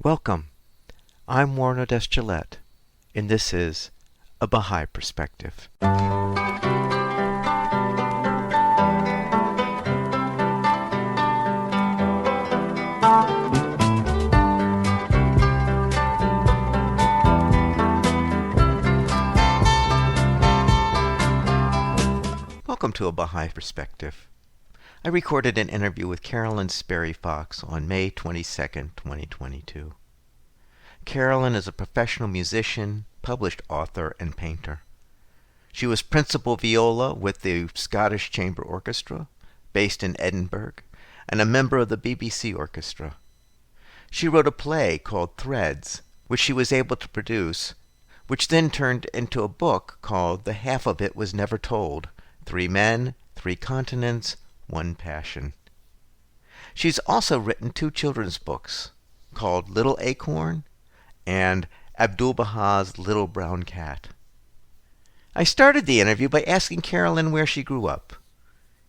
Welcome. I'm Warren Odess-Gillette, and this is A Baha'i Perspective. Welcome to A Baha'i Perspective. I recorded an interview with Carolyn Sparey Fox on May 22, 2022. Carolyn is a professional musician, published author, and painter. She was principal viola with the Scottish Chamber Orchestra, based in Edinburgh, and a member of the BBC Orchestra. She wrote a play called Threads, which she was able to produce, which then turned into a book called The Half of It Was Never Told: 3 Men, 3 Continents, 1 Passion. She's also written 2 children's books called Little Acorn and Abdu'l-Baha's Little Brown Cat. I started the interview by asking Carolyn where she grew up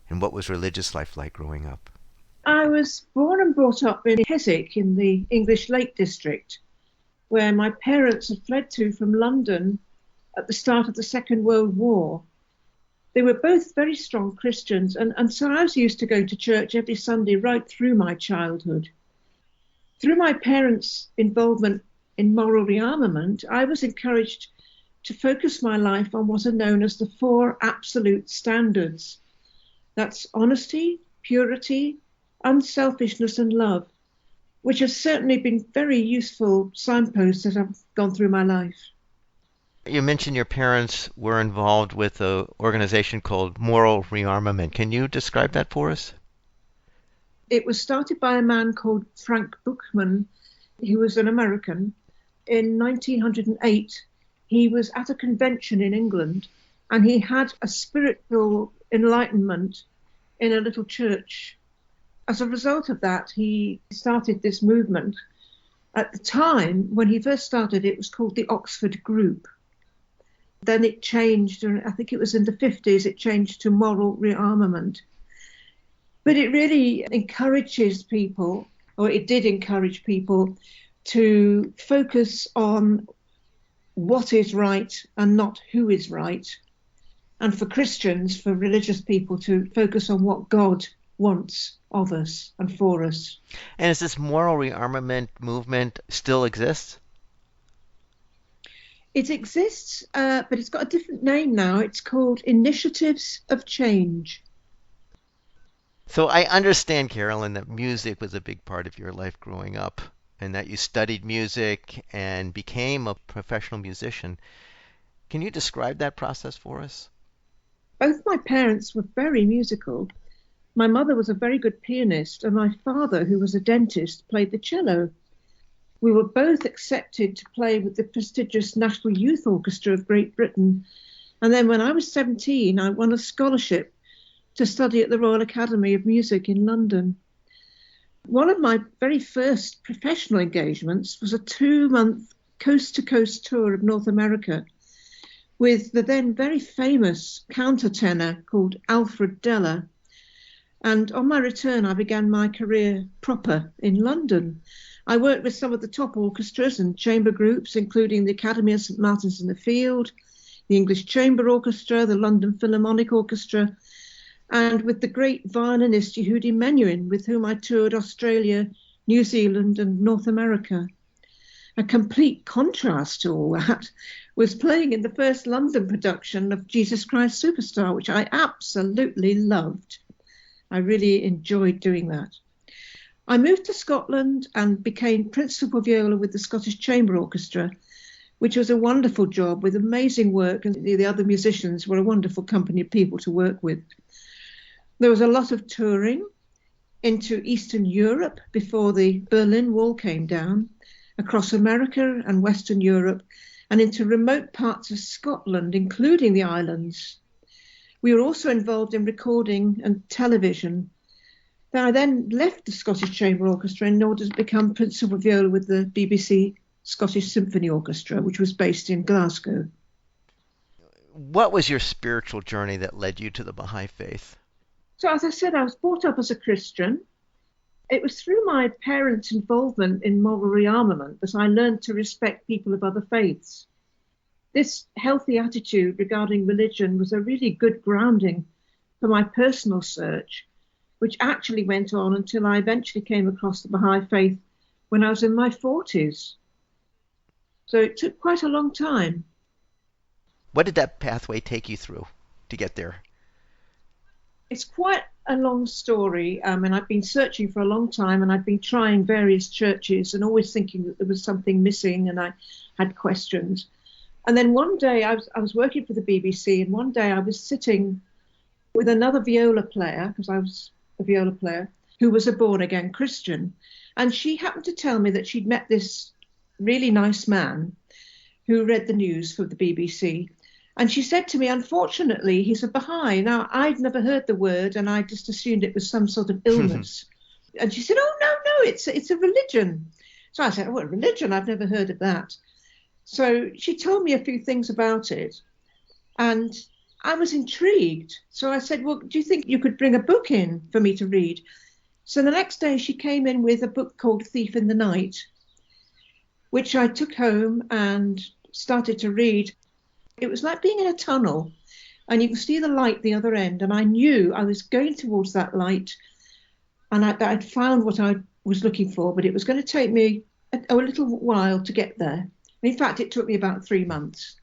and what was religious life like growing up. I was born and brought up in Keswick in the English Lake District, where my parents had fled to from London at the start of the Second World War. They were both very strong Christians, and so I was used to going to church every Sunday right through my childhood. Through my parents' involvement in moral rearmament, I was encouraged to focus my life on what are known as the 4 absolute standards. That's honesty, purity, unselfishness, and love, which have certainly been very useful signposts as I've gone through my life. You mentioned your parents were involved with an organization called Moral Rearmament. Can you describe that for us? It was started by a man called Frank Buchman, who was an American. In 1908, he was at a convention in England, and he had a spiritual enlightenment in a little church. As a result of that, he started this movement. At the time, when he first started, it was called the Oxford Group. Then it changed, and I think it was in the 50s, it changed to Moral Rearmament. But it really encourages people, or it did encourage people, to focus on what is right and not who is right. And for Christians, for religious people, to focus on what God wants of us and for us. And is this moral rearmament movement still exists? It exists, but it's got a different name now. It's called Initiatives of Change. So I understand, Carolyn, that music was a big part of your life growing up and that you studied music and became a professional musician. Can you describe that process for us? Both my parents were very musical. My mother was a very good pianist, and my father, who was a dentist, played the cello. We were both accepted to play with the prestigious National Youth Orchestra of Great Britain. And then when I was 17, I won a scholarship to study at the Royal Academy of Music in London. One of my very first professional engagements was a 2-month coast-to-coast tour of North America with the then very famous countertenor called Alfred Deller. And on my return, I began my career proper in London. I worked with some of the top orchestras and chamber groups, including the Academy of St Martin's in the Field, the English Chamber Orchestra, the London Philharmonic Orchestra, and with the great violinist Yehudi Menuhin, with whom I toured Australia, New Zealand, and North America. A complete contrast to all that was playing in the first London production of Jesus Christ Superstar, which I absolutely loved. I really enjoyed doing that. I moved to Scotland and became principal viola with the Scottish Chamber Orchestra, which was a wonderful job with amazing work, and the other musicians were a wonderful company of people to work with. There was a lot of touring into Eastern Europe before the Berlin Wall came down, across America and Western Europe, and into remote parts of Scotland, including the islands. We were also involved in recording and television. I then left the Scottish Chamber Orchestra in order to become principal viola with the BBC Scottish Symphony Orchestra, which was based in Glasgow. What was your spiritual journey that led you to the Baha'i faith? So as I said, I was brought up as a Christian. It was through my parents' involvement in moral rearmament that I learned to respect people of other faiths. This healthy attitude regarding religion was a really good grounding for my personal search, which actually went on until I eventually came across the Baha'i faith when I was in my 40s. So it took quite a long time. What did that pathway take you through to get there? It's quite a long story, and I've been searching for a long time, and I've been trying various churches and always thinking that there was something missing, and I had questions. And then one day I was working for the BBC, and one day I was sitting with another viola player, because I was a viola player, who was a born-again Christian. And she happened to tell me that she'd met this really nice man who read the news for the BBC. And she said to me, unfortunately, he's a Baha'i. Now, I'd never heard the word, and I just assumed it was some sort of illness. And she said, oh, no, it's a religion. So I said, oh, a religion? I've never heard of that. So she told me a few things about it, and I was intrigued. So I said, well, do you think you could bring a book in for me to read? So the next day she came in with a book called Thief in the Night, which I took home and started to read. It was like being in a tunnel, and you could see the light the other end, and I knew I was going towards that light, and I'd found what I was looking for, but it was going to take me a little while to get there. In fact, it took me about 3 months.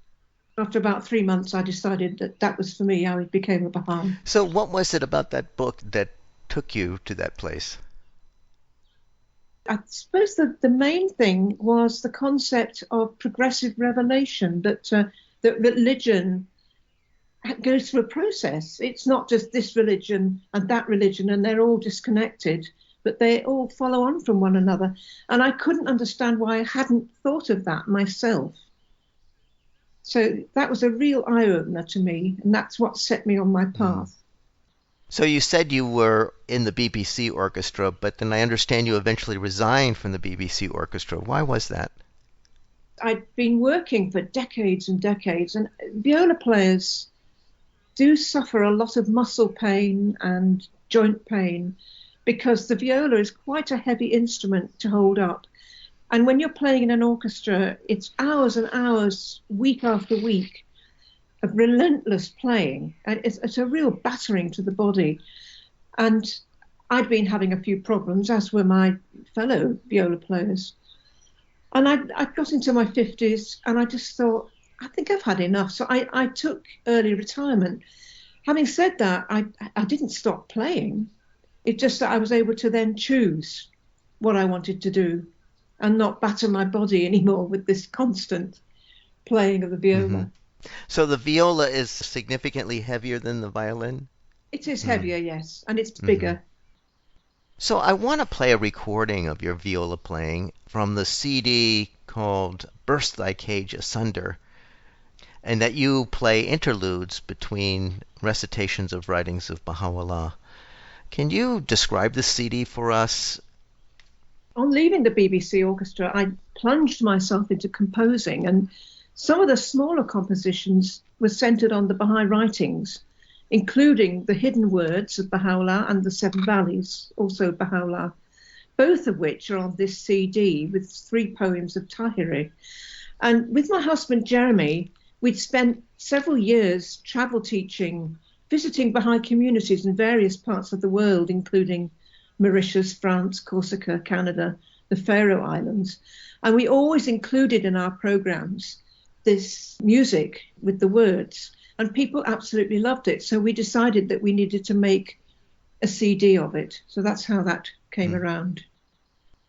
After about 3 months, I decided that was for me. I became a Baha'i. So what was it about that book that took you to that place? I suppose the main thing was the concept of progressive revelation, that religion goes through a process. It's not just this religion and that religion, and they're all disconnected, but they all follow on from one another. And I couldn't understand why I hadn't thought of that myself. So that was a real eye-opener to me, and that's what set me on my path. So you said you were in the BBC orchestra, but then I understand you eventually resigned from the BBC orchestra. Why was that? I'd been working for decades and decades, and viola players do suffer a lot of muscle pain and joint pain because the viola is quite a heavy instrument to hold up. And when you're playing in an orchestra, it's hours and hours, week after week, of relentless playing. And it's a real battering to the body. And I'd been having a few problems, as were my fellow viola players. And I got into my 50s, and I just thought, I think I've had enough. So I took early retirement. Having said that, I didn't stop playing. It's just that I was able to then choose what I wanted to do and not batter my body anymore with this constant playing of the viola. Mm-hmm. So the viola is significantly heavier than the violin? It is heavier, yes, and it's bigger. So I want to play a recording of your viola playing from the CD called Burst Thy Cage Asunder, and that you play interludes between recitations of writings of Baha'u'llah. Can you describe the CD for us? On leaving the BBC orchestra, I plunged myself into composing, and some of the smaller compositions were centered on the Baha'i writings, including the hidden words of Baha'u'llah and the Seven Valleys, also Baha'u'llah, both of which are on this CD with 3 poems of Tahiri. And with my husband, Jeremy, we'd spent several years travel teaching, visiting Baha'i communities in various parts of the world, including Mauritius, France, Corsica, Canada, the Faroe Islands. And we always included in our programs this music with the words. And people absolutely loved it. So we decided that we needed to make a CD of it. So that's how that came around.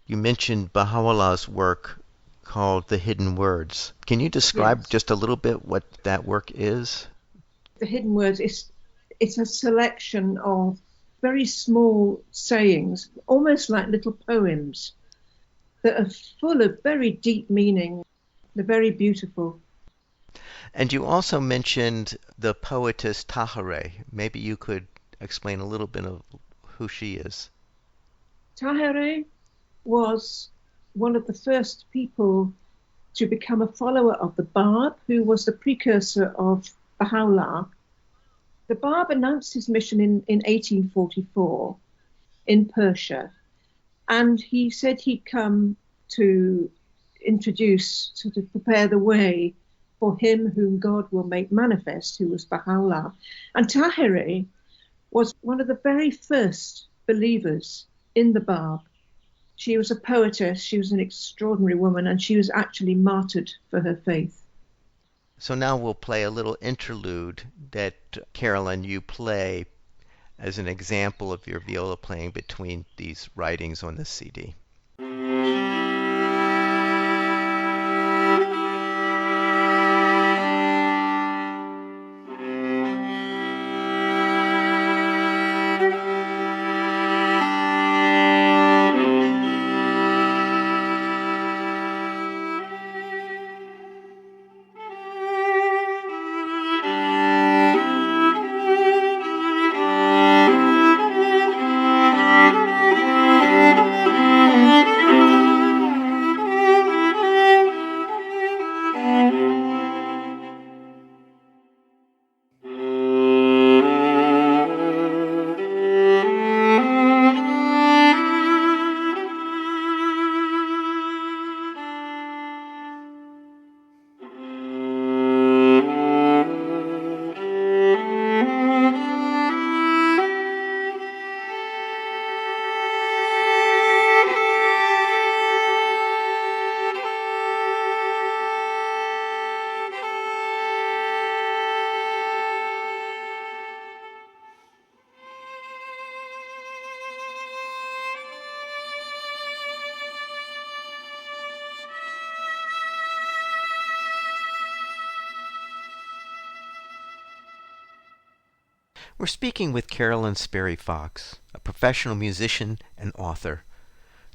You mentioned Baha'u'llah's work called The Hidden Words. Can you describe just a little bit what that work is? The Hidden Words it's a selection of very small sayings, almost like little poems, that are full of very deep meaning. They're very beautiful. And you also mentioned the poetess Tahiri. Maybe you could explain a little bit of who she is. Tahiri was one of the first people to become a follower of the Bab, who was the precursor of Baha'u'llah. The Bab announced his mission in 1844 in Persia. And he said he'd come to introduce, to prepare the way for him whom God will make manifest, who was Baha'u'llah. And Tahiri was one of the very first believers in the Bab. She was a poetess, she was an extraordinary woman, and she was actually martyred for her faith. So now we'll play a little interlude that, Carolyn, you play as an example of your viola playing between these writings on this CD. We're speaking with Carolyn Sparey Fox, a professional musician and author.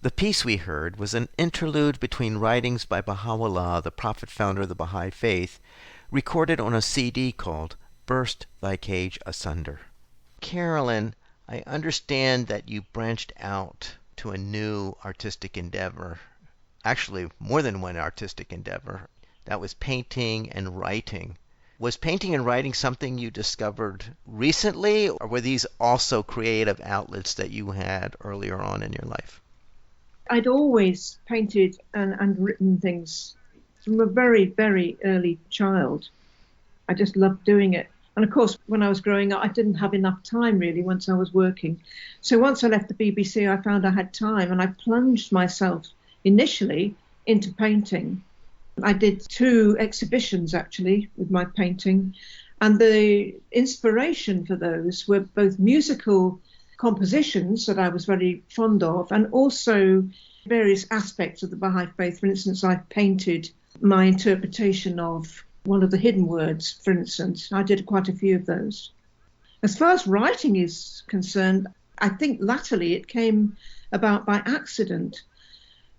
The piece we heard was an interlude between writings by Baha'u'llah, the prophet founder of the Baha'i faith, recorded on a CD called Burst Thy Cage Asunder. Carolyn, I understand that you branched out to a new artistic endeavor, actually more than one artistic endeavor. That was painting and writing. Was painting and writing something you discovered recently, or were these also creative outlets that you had earlier on in your life? I'd always painted and written things from a very, very early child. I just loved doing it. And of course, when I was growing up, I didn't have enough time really once I was working. So once I left the BBC, I found I had time, and I plunged myself initially into painting. I did 2 exhibitions actually with my painting, and the inspiration for those were both musical compositions that I was very fond of, and also various aspects of the Baha'i faith. For instance, I painted my interpretation of one of the hidden words, for instance. I did quite a few of those. As far as writing is concerned, I think latterly it came about by accident.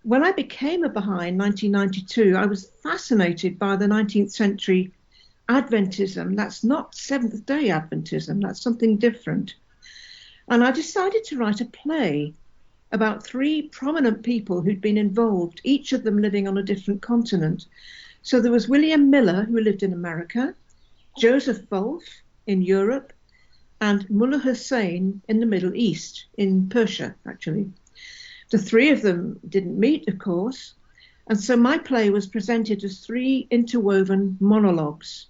When I became a Baha'i in 1992, I was fascinated by the 19th century Adventism. That's not Seventh-day Adventism, that's something different. And I decided to write a play about 3 prominent people who'd been involved, each of them living on a different continent. So there was William Miller, who lived in America, Joseph Wolf in Europe, and Mullah Hussein in the Middle East, in Persia, actually. The 3 of them didn't meet, of course, and so my play was presented as 3 interwoven monologues.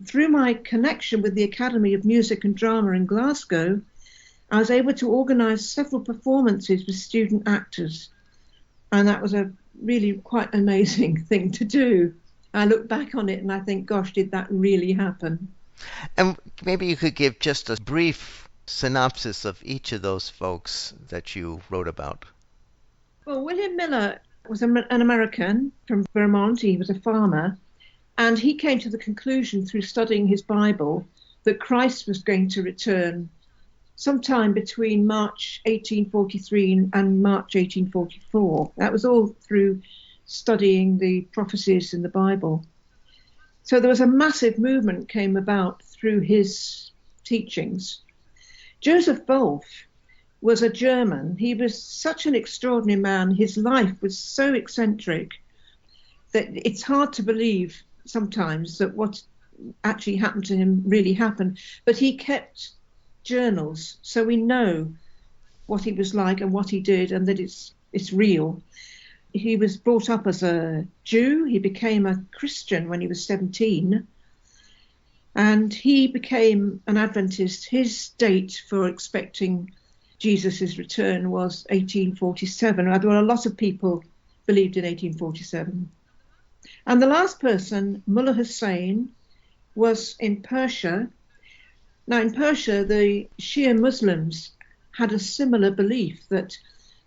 Through my connection with the Academy of Music and Drama in Glasgow, I was able to organise several performances with student actors, and that was a really quite amazing thing to do. I look back on it and I think, gosh, did that really happen? And maybe you could give just a brief synopsis of each of those folks that you wrote about. Well, William Miller was an American from Vermont. He was a farmer, and he came to the conclusion through studying his Bible that Christ was going to return sometime between March 1843 and March 1844. That was all through studying the prophecies in the Bible. So there was a massive movement came about through his teachings. Joseph Wolf was a German. He was such an extraordinary man. His life was so eccentric that it's hard to believe sometimes that what actually happened to him really happened. But he kept journals, so we know what he was like and what he did, and that it's real. He was brought up as a Jew. He became a Christian when he was 17, and he became an Adventist. His date for expecting Jesus' return was 1847. Well, a lot of people believed in 1847. And the last person, Mullah Hussein, was in Persia. Now, in Persia, the Shia Muslims had a similar belief that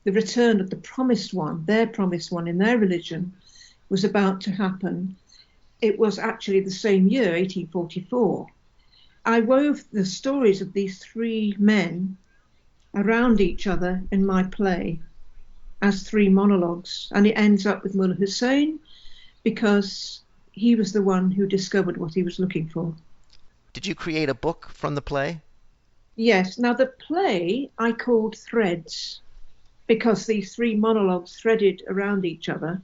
the return of the promised one in their religion, was about to happen. It was actually the same year, 1844. I wove the stories of these three men around each other in my play as three monologues, and it ends up with Mullah Hussein because he was the one who discovered what he was looking for. Did you create a book from the play? Yes. Now, the play I called Threads because these three monologues threaded around each other.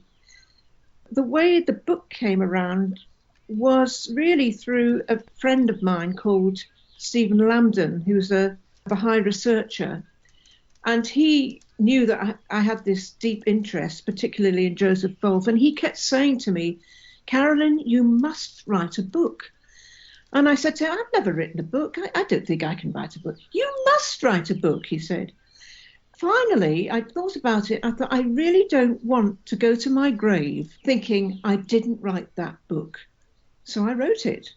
The way the book came around was really through a friend of mine called Stephen Lambden, who's a Baha'i researcher. And he knew that I had this deep interest, particularly in Joseph Wolf. And he kept saying to me, Carolyn, you must write a book. And I said to him, I've never written a book. I don't think I can write a book. You must write a book, he said. Finally, I thought about it. I thought, I really don't want to go to my grave thinking I didn't write that book. So I wrote it.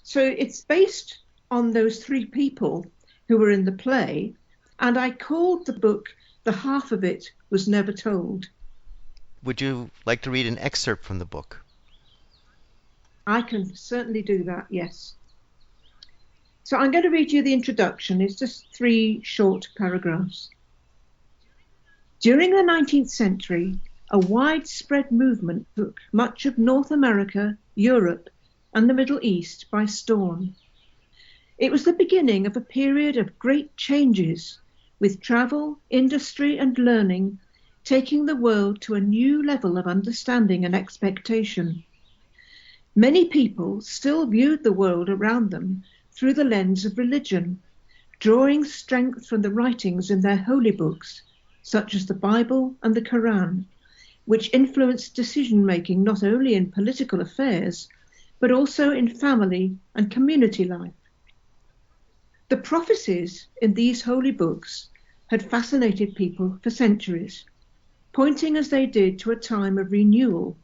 So it's based on those three people who were in the play. And I called the book, The Half of It Was Never Told. Would you like to read an excerpt from the book? I can certainly do that, yes. So I'm going to read you the introduction. It's just 3 short paragraphs. During the 19th century, a widespread movement took much of North America, Europe, and the Middle East by storm. It was the beginning of a period of great changes, with travel, industry, and learning taking the world to a new level of understanding and expectation. Many people still viewed the world around them through the lens of religion, drawing strength from the writings in their holy books, such as the Bible and the Quran, which influenced decision-making not only in political affairs, but also in family and community life. The prophecies in these holy books had fascinated people for centuries, pointing as they did to a time of renewal,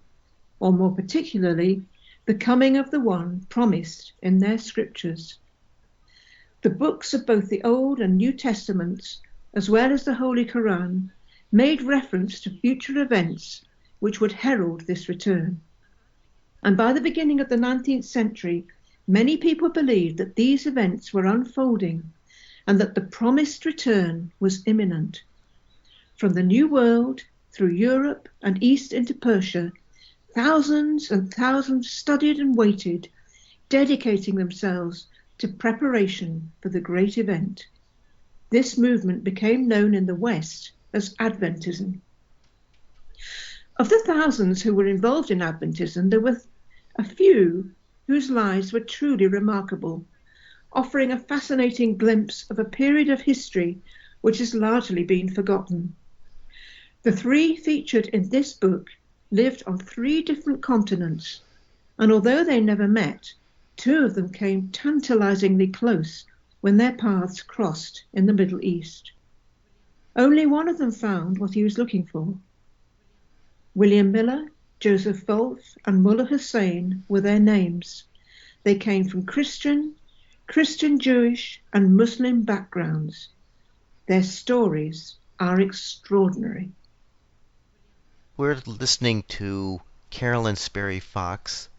or more particularly, the coming of the one promised in their scriptures. The books of both the Old and New Testaments, as well as the Holy Quran, made reference to future events which would herald this return. And by the beginning of the 19th century, many people believed that these events were unfolding and that the promised return was imminent. From the New World, through Europe and east into Persia, thousands and thousands studied and waited, dedicating themselves to preparation for the great event. This movement became known in the West as Adventism. Of the thousands who were involved in Adventism, there were a few whose lives were truly remarkable, offering a fascinating glimpse of a period of history which has largely been forgotten. The 3 featured in this book lived on 3 different continents, and although they never met, 2 of them came tantalizingly close when their paths crossed in the Middle East. Only one of them found what he was looking for. William Miller, Joseph Wolf, and Mullah Hussein were their names. They came from Christian, Jewish, and Muslim backgrounds. Their stories are extraordinary. We're listening to Carolyn Sparey Fox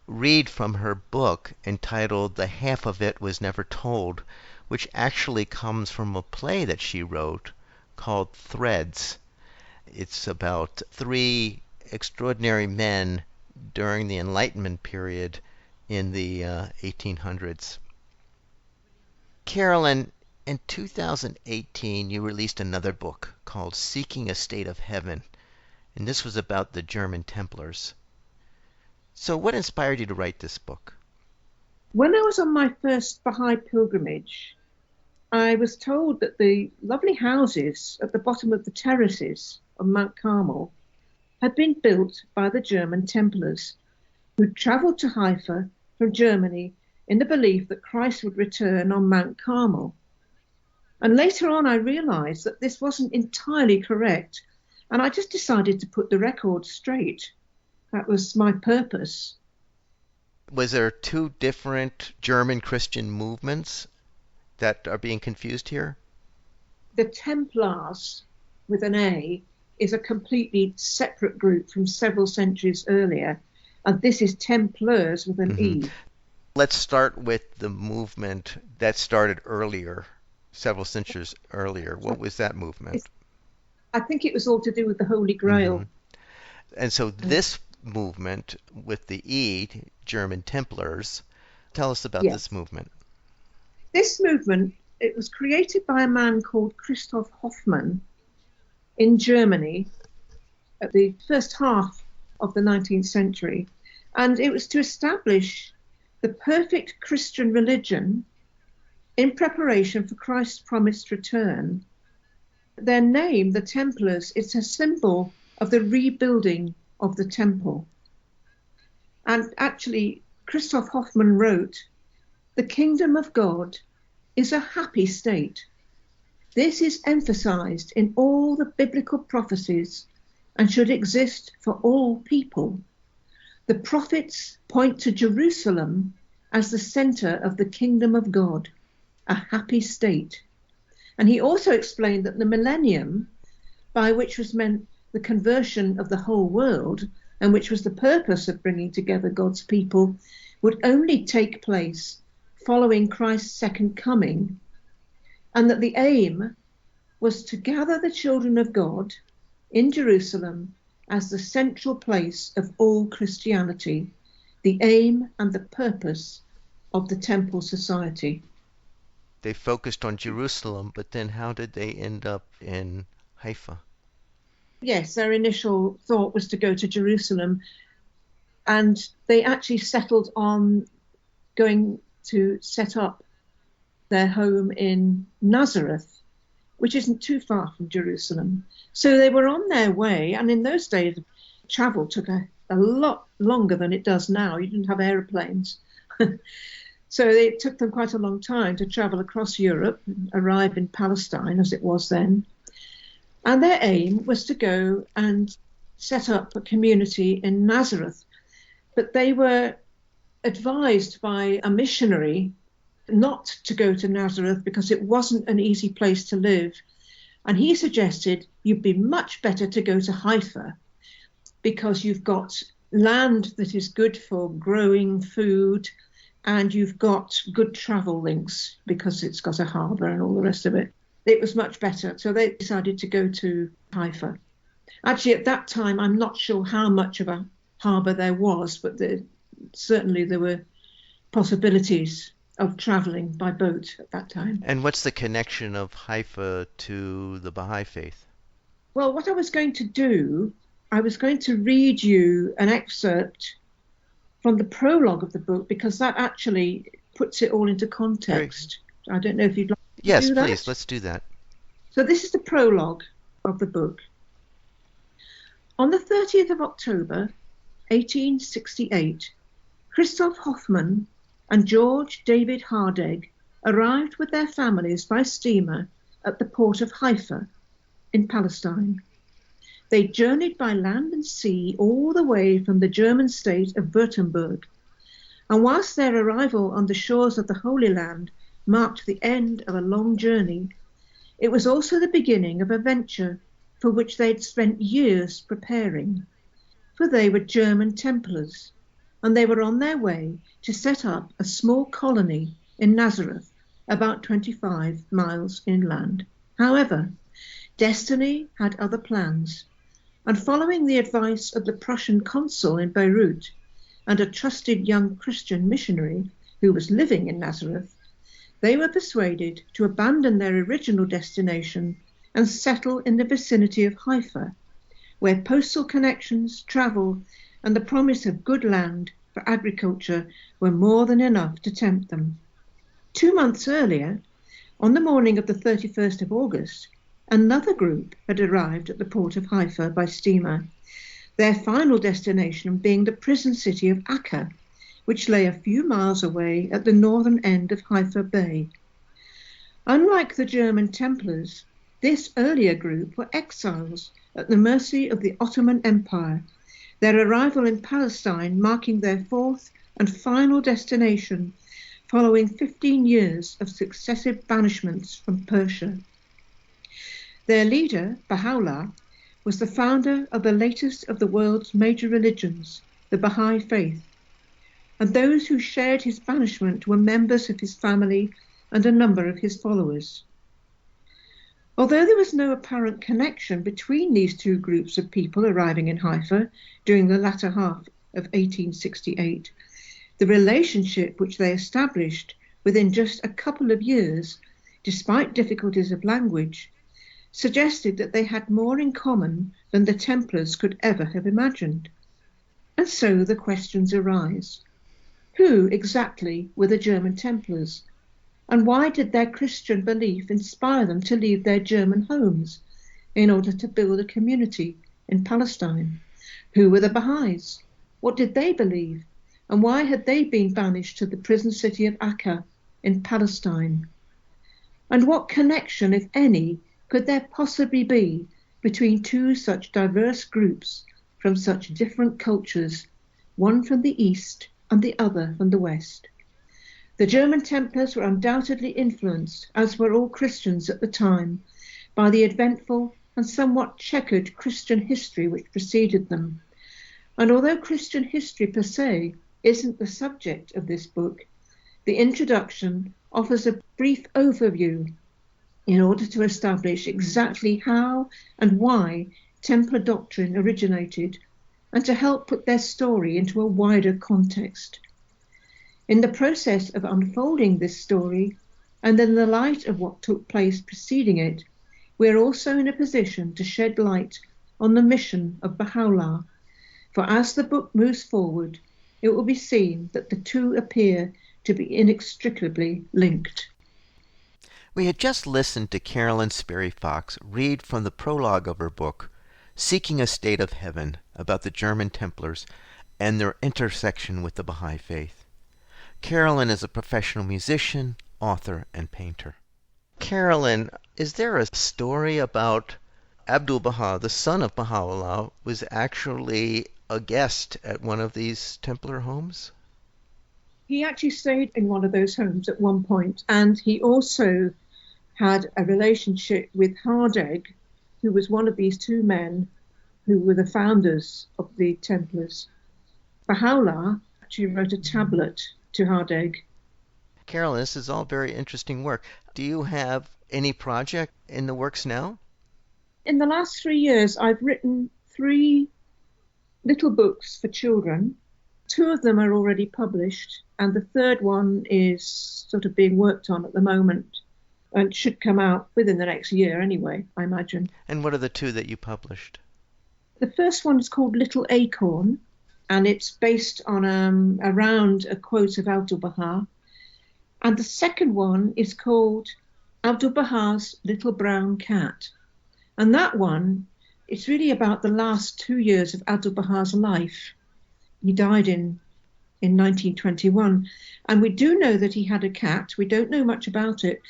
read from her book entitled The Half of It Was Never Told, which actually comes from a play that she wrote called Threads. It's about 3 extraordinary men during the Enlightenment period in the 1800s. Carolyn, in 2018 you released another book called Seeking a State of Heaven, and this was about the German Templars. So what inspired you to write this book? When I was on my first Baha'i pilgrimage, I was told that the lovely houses at the bottom of the terraces of Mount Carmel had been built by the German Templars, who travelled to Haifa from Germany in the belief that Christ would return on Mount Carmel. And later on, I realised that this wasn't entirely correct, and I just decided to put the record straight. That was my purpose. Was there two different German Christian movements that are being confused here? The Templars, with an A, is a completely separate group from several centuries earlier, and this is Templars with an E. Let's start with the movement that started earlier, several centuries earlier. What was that movement? I think it was all to do with the Holy Grail. And so this movement with the E, German Templars, tell us about this movement. This movement, it was created by a man called Christoph Hoffmann in Germany at the first half of the 19th century. And it was to establish the perfect Christian religion in preparation for Christ's promised return. Their name, the Templars, is a symbol of the rebuilding of the temple. And actually, Christoph Hoffmann wrote, "The kingdom of God is a happy state. This is emphasized in all the biblical prophecies and should exist for all people. The prophets point to Jerusalem as the center of the kingdom of God, a happy state." And he also explained that the millennium, by which was meant the conversion of the whole world, and which was the purpose of bringing together God's people, would only take place following Christ's second coming, and that the aim was to gather the children of God in Jerusalem as the central place of all Christianity, the aim and the purpose of the temple society. They focused on Jerusalem, but then how did they end up in Haifa? Yes, their initial thought was to go to Jerusalem, and they actually settled on going to set up their home in Nazareth, which isn't too far from Jerusalem. So they were on their way, and in those days, travel took a lot longer than it does now. You didn't have aeroplanes. So it took them quite a long time to travel across Europe and arrive in Palestine, as it was then. And their aim was to go and set up a community in Nazareth. But they were advised by a missionary not to go to Nazareth because it wasn't an easy place to live. And he suggested you'd be much better to go to Haifa because you've got land that is good for growing food, and you've got good travel links because it's got a harbour and all the rest of it. It was much better. So they decided to go to Haifa. Actually, at that time, I'm not sure how much of a harbour there was, but certainly there were possibilities of travelling by boat at that time. And what's the connection of Haifa to the Baha'i faith? Well, what I was going to do, I was going to read you an excerpt from the prologue of the book, because that actually puts it all into context. I don't know if you'd like to do that. Yes, please, let's do that. So this is the prologue of the book. On the 30th of October, 1868, Christoph Hoffmann and George David Hardegg arrived with their families by steamer at the port of Haifa in Palestine. They journeyed by land and sea all the way from the German state of Württemberg, and whilst their arrival on the shores of the Holy Land marked the end of a long journey, it was also the beginning of a venture for which they'd spent years preparing. For they were German Templars, and they were on their way to set up a small colony in Nazareth, about 25 miles inland. However, destiny had other plans, and following the advice of the Prussian consul in Beirut and a trusted young Christian missionary who was living in Nazareth, they were persuaded to abandon their original destination and settle in the vicinity of Haifa, where postal connections, travel, and the promise of good land for agriculture were more than enough to tempt them. 2 months earlier, On the morning of the 31st of August, another group had arrived at the port of Haifa by steamer, their final destination being the prison city of Acre, which lay a few miles away at the northern end of Haifa Bay. Unlike the German Templars, this earlier group were exiles at the mercy of the Ottoman Empire, their arrival in Palestine marking their fourth and final destination following 15 years of successive banishments from Persia. Their leader, Baha'u'llah, was the founder of the latest of the world's major religions, the Baha'i faith, and those who shared his banishment were members of his family and a number of his followers. Although there was no apparent connection between these two groups of people arriving in Haifa during the latter half of 1868, the relationship which they established within just a couple of years, despite difficulties of language, suggested that they had more in common than the Templars could ever have imagined. And so the questions arise. Who exactly were the German Templars? And why did their Christian belief inspire them to leave their German homes in order to build a community in Palestine? Who were the Baha'is? What did they believe? And why had they been banished to the prison city of Acre in Palestine? And what connection, if any, could there possibly be between two such diverse groups from such different cultures, one from the East and the other from the West? The German Templars were undoubtedly influenced, as were all Christians at the time, by the eventful and somewhat checkered Christian history which preceded them. And although Christian history per se isn't the subject of this book, the introduction offers a brief overview in order to establish exactly how and why Templar doctrine originated and to help put their story into a wider context. In the process of unfolding this story, and in the light of what took place preceding it, we are also in a position to shed light on the mission of Baha'u'llah, for as the book moves forward, it will be seen that the two appear to be inextricably linked. We had just listened to Carolyn Sparey Fox read from the prologue of her book, Seeking a State of Heaven, about the German Templars and their intersection with the Baha'i faith. Carolyn is a professional musician, author, and painter. Carolyn, is there a story about Abdu'l-Baha, the son of Baha'u'llah, was actually a guest at one of these Templar homes? He actually stayed in one of those homes at one point, and he also had a relationship with Hardegg, who was one of these two men who were the founders of the Templars. Baha'u'llah actually wrote a tablet to Hardegg. Carolyn, this is all very interesting work. Do you have any project in the works now? In the last 3 years, I've written 3 little books for children. 2 of them are already published, and the third one is sort of being worked on at the moment and should come out within the next year anyway, I imagine. And what are the 2 that you published? The first one is called Little Acorn, and it's based on around a quote of Abdu'l-Baha. And the second one is called Abdu'l-Baha's Little Brown Cat. And that one, it's really about the last 2 years of Abdu'l-Baha's life. He died in 1921. And we do know that he had a cat. We don't know much about it.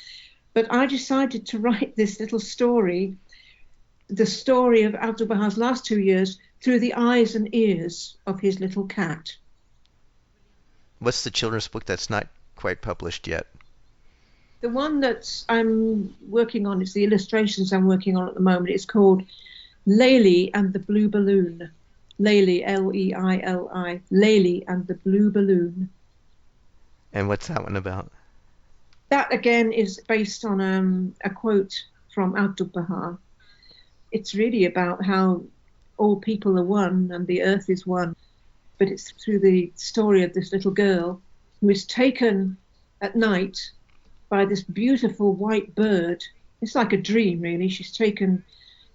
But I decided to write this little story, the story of Abdu'l-Baha's last 2 years, through the eyes and ears of his little cat. What's the children's book that's not quite published yet? The one that I'm working on, is the illustrations I'm working on at the moment. It's called Leili and the Blue Balloon. Leili, L-E-I-L-I, Leili and the Blue Balloon. And what's that one about? That, again, is based on a quote from Abdu'l-Baha. It's really about how all people are one and the earth is one. But it's through the story of this little girl who is taken at night by this beautiful white bird. It's like a dream, really. She's taken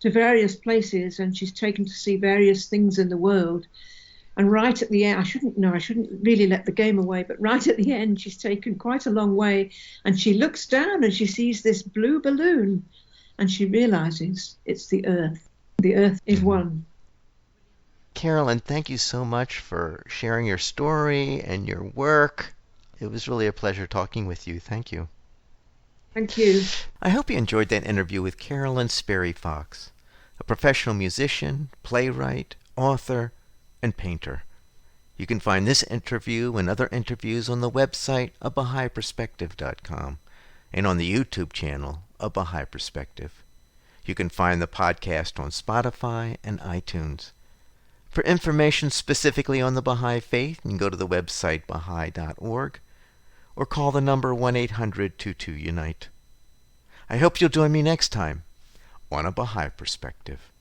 to various places and she's taken to see various things in the world. And right at the end, I shouldn't really let the game away, but right at the end, she's taken quite a long way and she looks down and she sees this blue balloon and she realizes it's the Earth. The Earth is one. Carolyn, thank you so much for sharing your story and your work. It was really a pleasure talking with you. Thank you. Thank you. I hope you enjoyed that interview with Carolyn Sparey Fox, a professional musician, playwright, author, and painter. You can find this interview and other interviews on the website abahaiperspective.com and on the YouTube channel A Baha'i Perspective. You can find the podcast on Spotify and iTunes. For information specifically on the Baha'i Faith, you can go to the website baha'i.org or call the number 1-800-22-UNITE. I hope you'll join me next time on A Baha'i Perspective.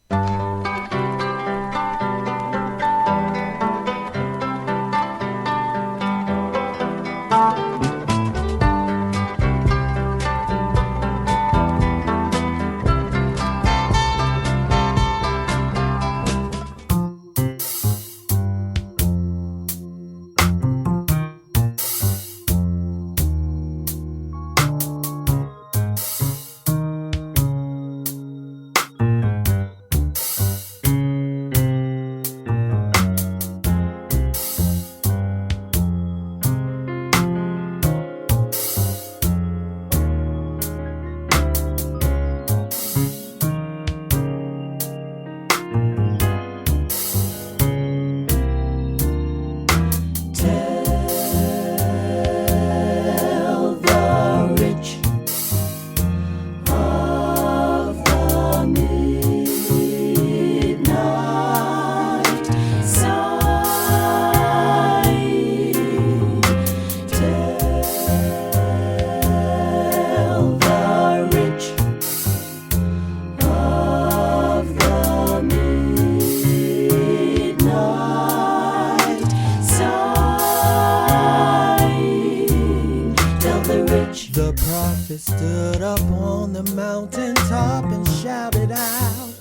The prophet stood up on the mountaintop and shouted out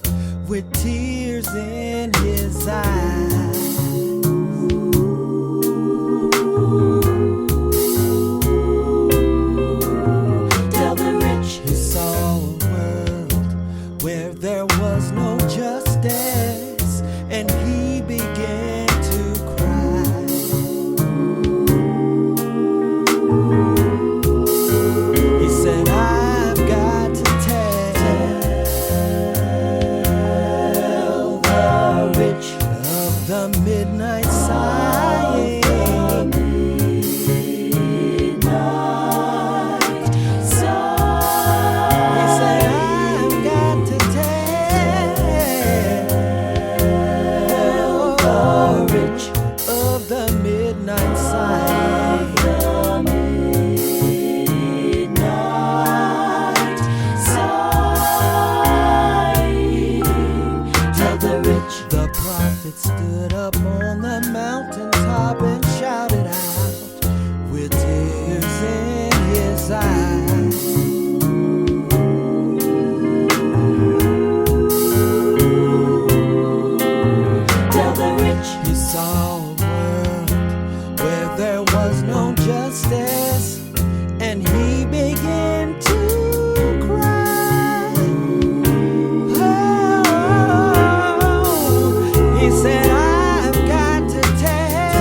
with tears in his eyes. Tell the rich he saw a world where there was no justice, and he began to cry. He said, I've got to tell the rich of the midnight sighing. He said, I've got to tell the rich of the midnight sighing. The prophet stood up on the mountaintop and shouted out with tears in his eyes. Tell the rich he saw a world where there was no justice, and he began to cry. He said, I've got to tell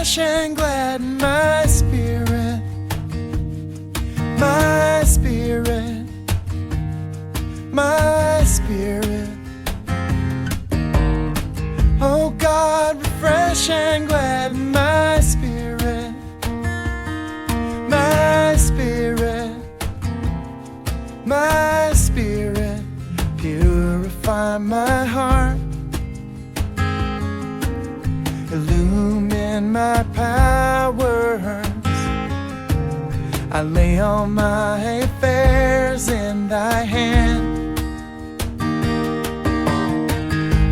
refresh and gladden my spirit, my spirit, my spirit. Oh God, refresh and gladden my spirit, my spirit, my spirit. Purify my heart, illumine my powers. I lay all my affairs in thy hand.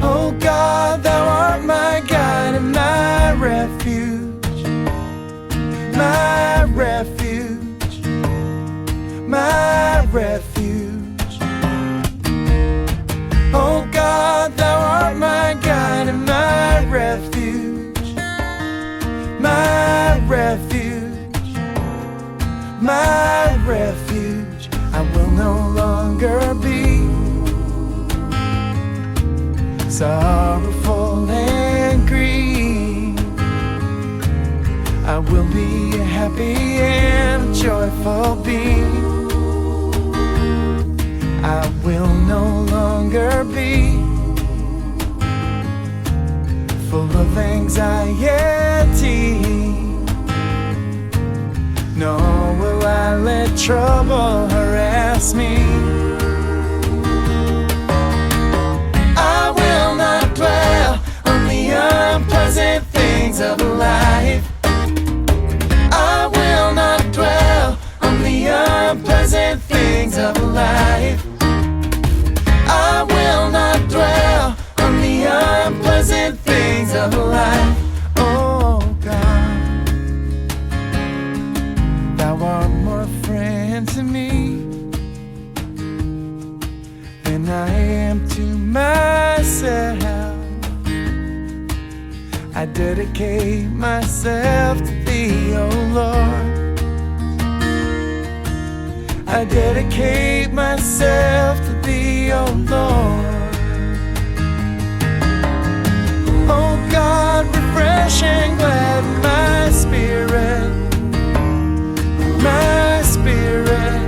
Oh God, thou art my guide and my refuge, my refuge, my refuge. Oh God, thou art my guide and my refuge, my refuge, my refuge. I will no longer be sorrowful and grieved. I will be a happy and joyful being. I will no longer be full of anxiety, nor will I let trouble harass me. I will not dwell on the unpleasant things of life. I will not dwell on the unpleasant things of life. I will not dwell on the unpleasant things of life. Oh God, thou art more friend to me than I am to myself. I dedicate myself to thee, oh Lord. I dedicate myself to thee, oh Lord. Oh God, refresh and gladden my spirit, my spirit,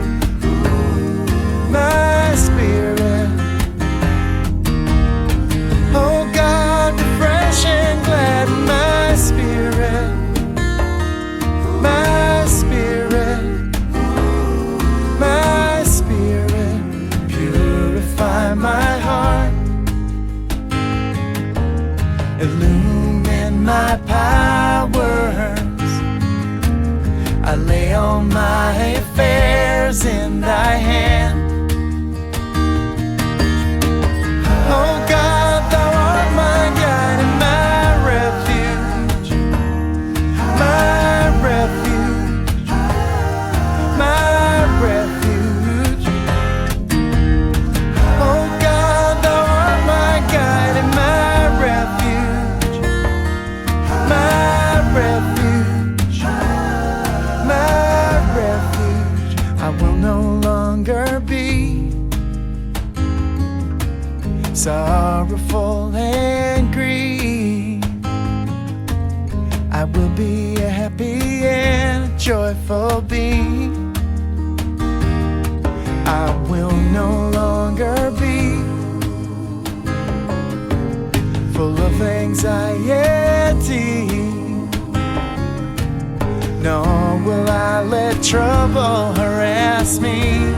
my spirit. Oh God, refresh and gladden my spirit, my spirit, my spirit. Purify my heart, illumine my powers. I lay all my affairs in thy hand. Oh God, thou art my guide and my refuge, my refuge, my refuge. Oh God, thou art my guide and my refuge, my refuge, my refuge. I will no longer be sorrowful and grieved. I will be a happy and joyful being. I will no longer be full of anxiety, nor will I let trouble harass me.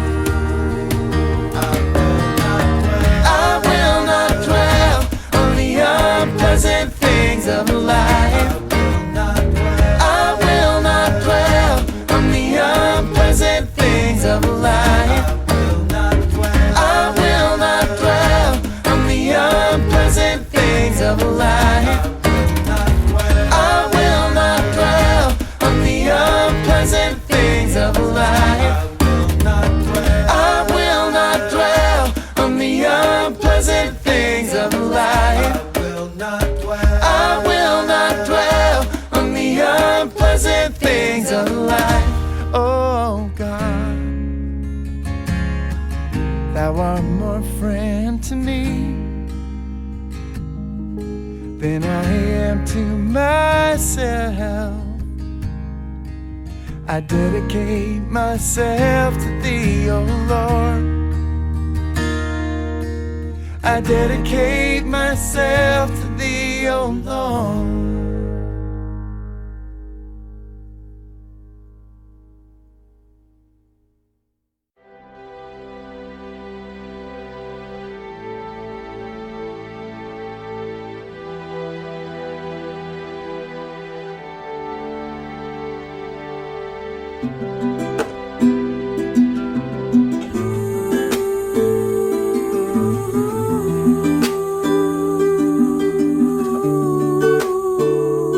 I will not dwell on the unpleasant things of life. I will not dwell on the unpleasant things of life. I will not dwell on the unpleasant things of life. I will not dwell on the unpleasant things of life. I will not dwell on the unpleasant things of life. I will not dwell on the unpleasant things of life. Oh God, thou art more friend to me than I am to myself. I dedicate myself to thee, O Lord. I dedicate myself to thee, O Lord.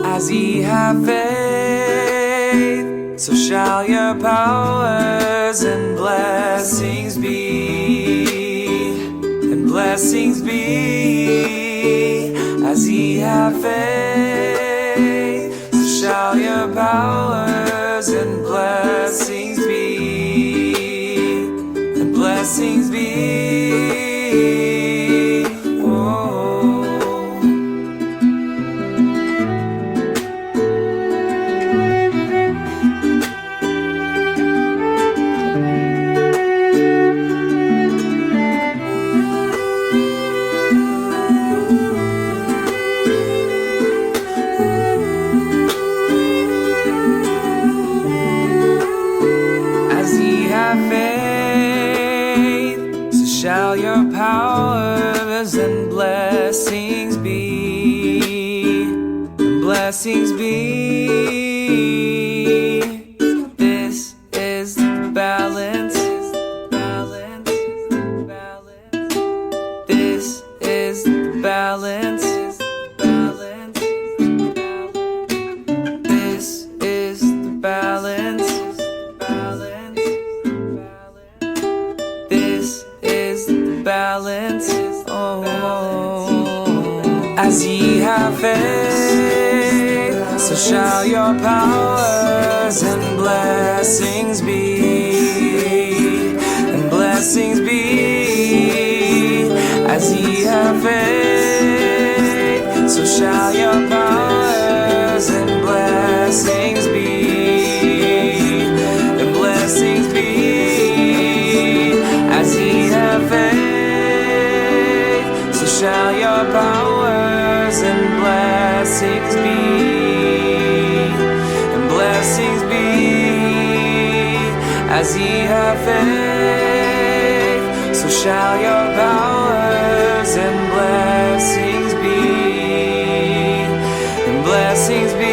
As ye have faith, so shall your powers and blessings be, and blessings be. As ye have faith, so shall your powers and blessings be, and blessings be. Shall your powers and blessings be, and blessings be. This is the balance, balance, balance. This is the balance, balance, balance. This is the balance, balance, balance. This is the balance, oh. As ye have faith, so shall your powers and blessings be, and blessings be. As ye have faith, so shall your powers and blessings be, and blessings be. As ye have faith, so shall your powers and blessings be, and blessings be. As ye have faith, so shall your powers and blessings be, and blessings be.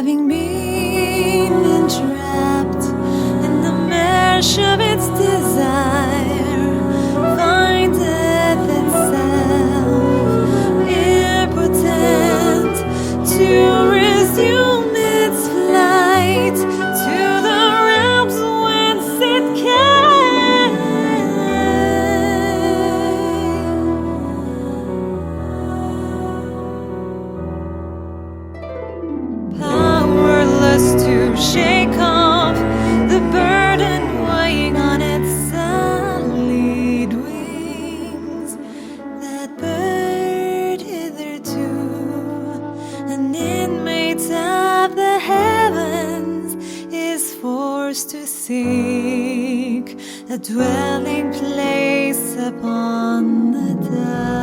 having been entrapped in the mesh of its desire, findeth itself impotent to resume its flight to the realms whence it came. Powerless to shake off the burden weighing on its sullied wings, that bird hitherto an inmate of the heavens is forced to seek a dwelling place upon the dust.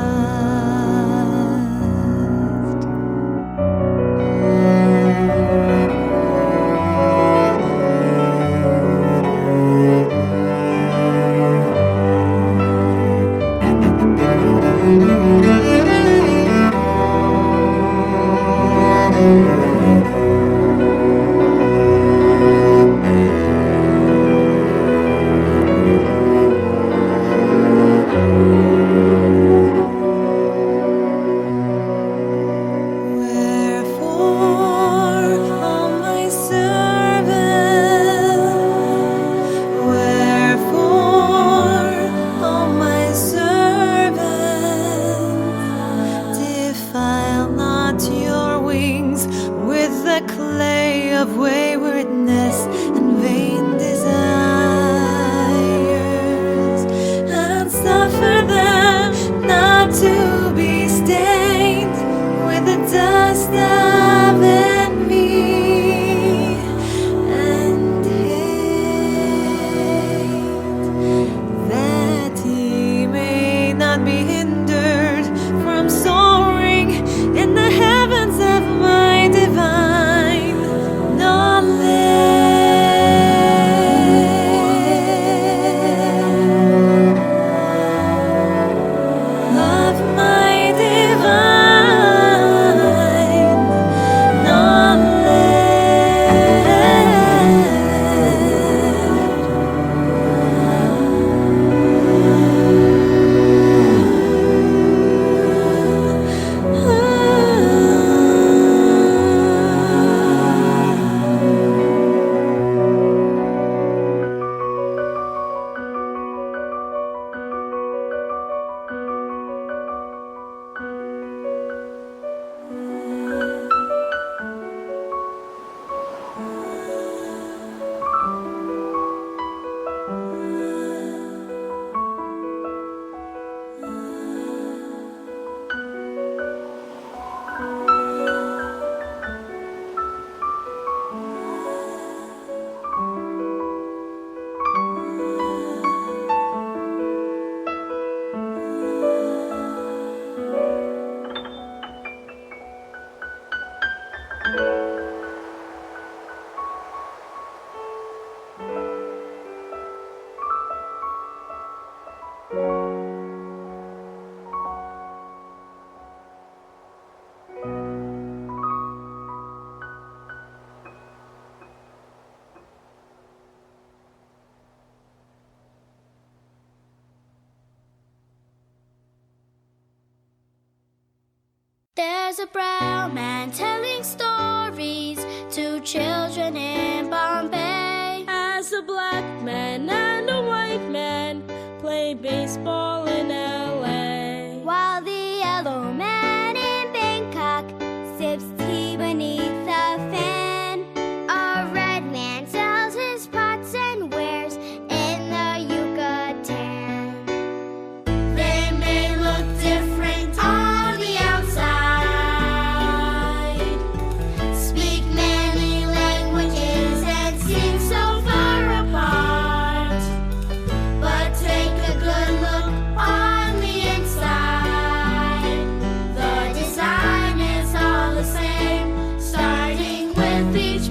There's a brown man telling stories to children in Bombay, as a black man and a white man play baseball in LA, while the yellow man in Bangkok sips tea beneath a fan. A red man sells his pots and wares in the Yucatan. They may look different on the outside, speak many languages and seem so far apart, but take a good look on the inside. The design is all the same, starting with each